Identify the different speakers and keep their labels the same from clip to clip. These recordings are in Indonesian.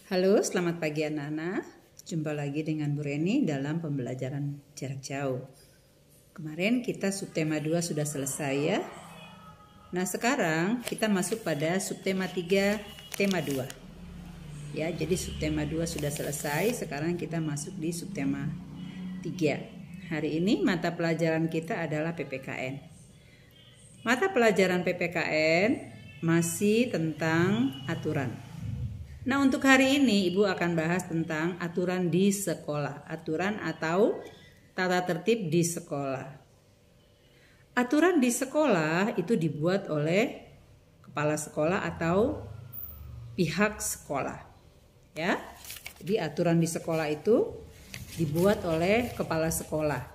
Speaker 1: Halo, selamat pagi anak-anak. Jumpa lagi dengan Bu Reni dalam pembelajaran jarak jauh. Kemarin kita subtema 2 sudah selesai ya. Nah, sekarang kita masuk pada subtema 3, tema 2. Ya, jadi subtema 2 sudah selesai, sekarang kita masuk di subtema 3. Hari ini mata pelajaran kita adalah PPKN. Mata pelajaran PPKN masih tentang aturan. Nah, untuk hari ini Ibu akan bahas tentang aturan di sekolah. Aturan atau tata tertib di sekolah. Aturan di sekolah itu dibuat oleh kepala sekolah atau pihak sekolah. Ya. Jadi aturan di sekolah itu dibuat oleh kepala sekolah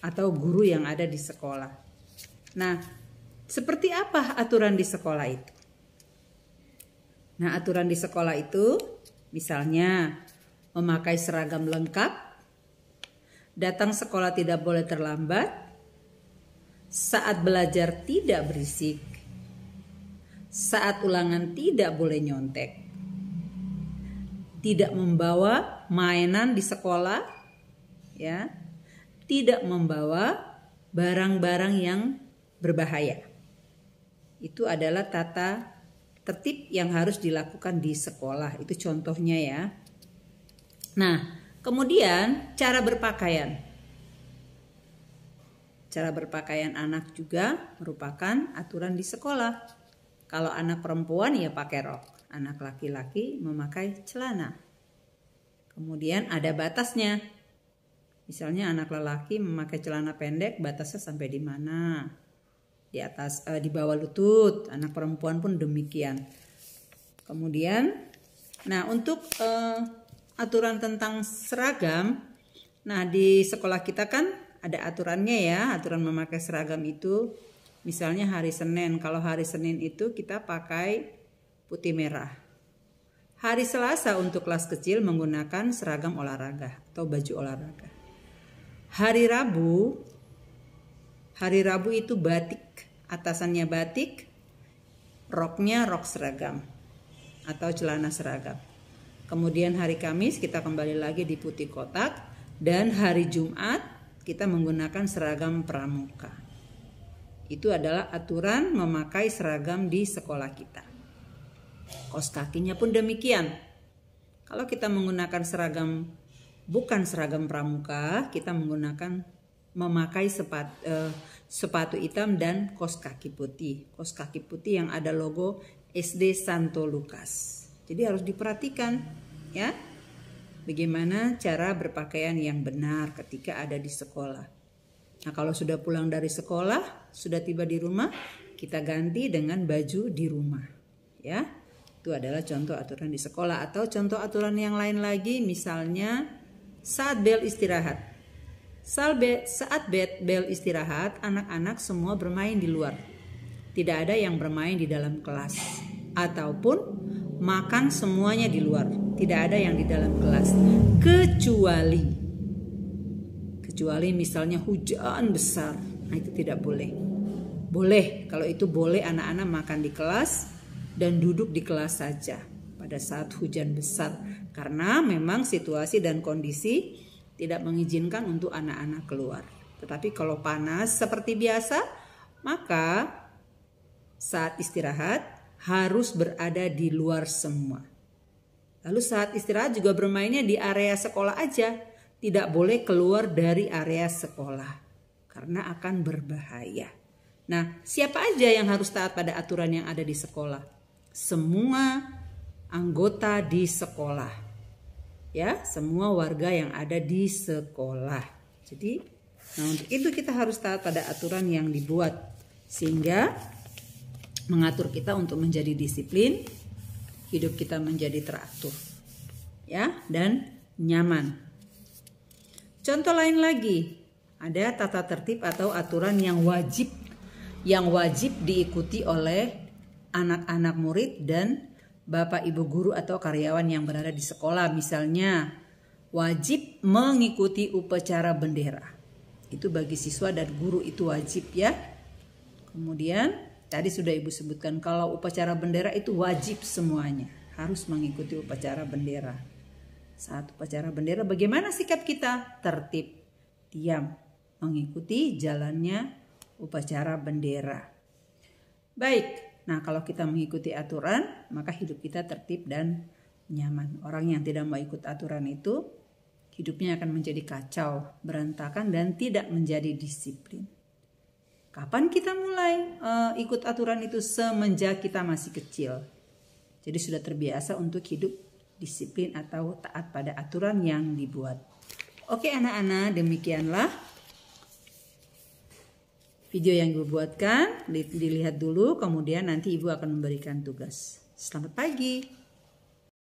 Speaker 1: atau guru yang ada di sekolah. Nah, seperti apa aturan di sekolah itu? Nah, aturan di sekolah itu misalnya memakai seragam lengkap, datang sekolah tidak boleh terlambat, saat belajar tidak berisik, saat ulangan tidak boleh nyontek, tidak membawa mainan di sekolah, ya, tidak membawa barang-barang yang berbahaya. Itu adalah tata tertib yang harus dilakukan di sekolah. Itu contohnya ya. Nah, kemudian cara berpakaian. Cara berpakaian anak juga merupakan aturan di sekolah. Kalau anak perempuan ya pakai rok, anak laki-laki memakai celana. Kemudian ada batasnya. Misalnya anak lelaki memakai celana pendek, batasnya sampai di mana? Di atas, di bawah lutut. Anak perempuan pun demikian. Kemudian, nah untuk aturan tentang seragam, nah di sekolah kita kan ada aturannya ya, aturan memakai seragam itu. Misalnya hari Senin, kalau hari Senin itu kita pakai putih merah. Hari Selasa untuk kelas kecil menggunakan seragam olahraga atau baju olahraga. Hari Rabu itu batik, atasannya batik, roknya rok seragam atau celana seragam. Kemudian hari Kamis kita kembali lagi di putih kotak, dan hari Jumat kita menggunakan seragam pramuka. Itu adalah aturan memakai seragam di sekolah kita. Kaos kakinya pun demikian. Kalau kita menggunakan seragam bukan seragam pramuka, kita memakai sepatu hitam dan kaos kaki putih. Kaos kaki putih yang ada logo SD Santo Lukas. Jadi harus diperhatikan ya, bagaimana cara berpakaian yang benar ketika ada di sekolah. Nah, kalau sudah pulang dari sekolah, sudah tiba di rumah, kita ganti dengan baju di rumah. Ya, itu adalah contoh aturan di sekolah. Atau contoh aturan yang lain lagi, misalnya saat bel istirahat. Saat bel istirahat, anak-anak semua bermain di luar. Tidak ada yang bermain di dalam kelas. Ataupun makan semuanya di luar. Tidak ada yang di dalam kelas. Kecuali misalnya hujan besar. Nah, itu tidak boleh. Boleh, kalau itu boleh anak-anak makan di kelas dan duduk di kelas saja pada saat hujan besar. Karena memang situasi dan kondisi tidak mengizinkan untuk anak-anak keluar. Tetapi kalau panas seperti biasa, maka saat istirahat harus berada di luar semua. Lalu saat istirahat juga bermainnya di area sekolah aja. Tidak boleh keluar dari area sekolah karena akan berbahaya. Nah, siapa aja yang harus taat pada aturan yang ada di sekolah? Semua anggota di sekolah. Ya, semua warga yang ada di sekolah. Jadi, nah untuk itu kita harus taat pada aturan yang dibuat sehingga mengatur kita untuk menjadi disiplin, hidup kita menjadi teratur, ya, dan nyaman. Contoh lain lagi, ada tata tertib atau aturan yang wajib diikuti oleh anak-anak murid dan Bapak Ibu guru atau karyawan yang berada di sekolah. Misalnya wajib mengikuti upacara bendera. Itu bagi siswa dan guru itu wajib ya. Kemudian tadi sudah Ibu sebutkan kalau upacara bendera itu wajib semuanya. harus mengikuti upacara bendera. Saat upacara bendera bagaimana sikap kita? Tertib, diam, mengikuti jalannya upacara bendera. Baik, nah kalau kita mengikuti aturan maka hidup kita tertib dan nyaman. Orang yang tidak mau ikut aturan itu hidupnya akan menjadi kacau, berantakan dan tidak menjadi disiplin. Kapan kita mulai ikut aturan itu? Semenjak kita masih kecil. Jadi sudah terbiasa untuk hidup disiplin atau taat pada aturan yang dibuat. Oke anak-anak, demikianlah video yang Ibu buatkan. Dilihat dulu, kemudian nanti Ibu akan memberikan tugas. Selamat pagi.